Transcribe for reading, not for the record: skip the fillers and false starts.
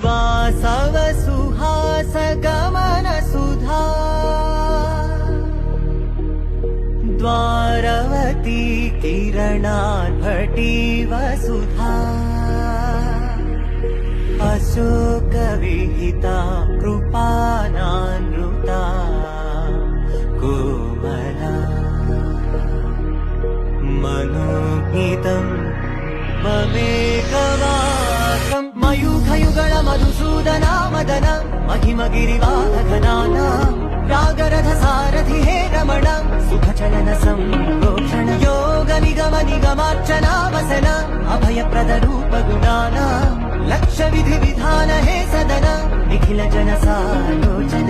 वासव सुहास गमन सुधा द्वारवती किरणार्भटी वसुधा अशोक विहिता कृपानानृता कोमला मनोहितं ममेकवाकं मयूखयुगल मधुसूदना मदन महिमगिरिवाहघनाना रागरथ सारथि हे रमण सुखचलन संप्रोक्षण योग निगम निगमार्चना वसन अभयप्रद रूप गुणाना लक्ष्य विधि विधान हे सदन निखिल जन सालोचन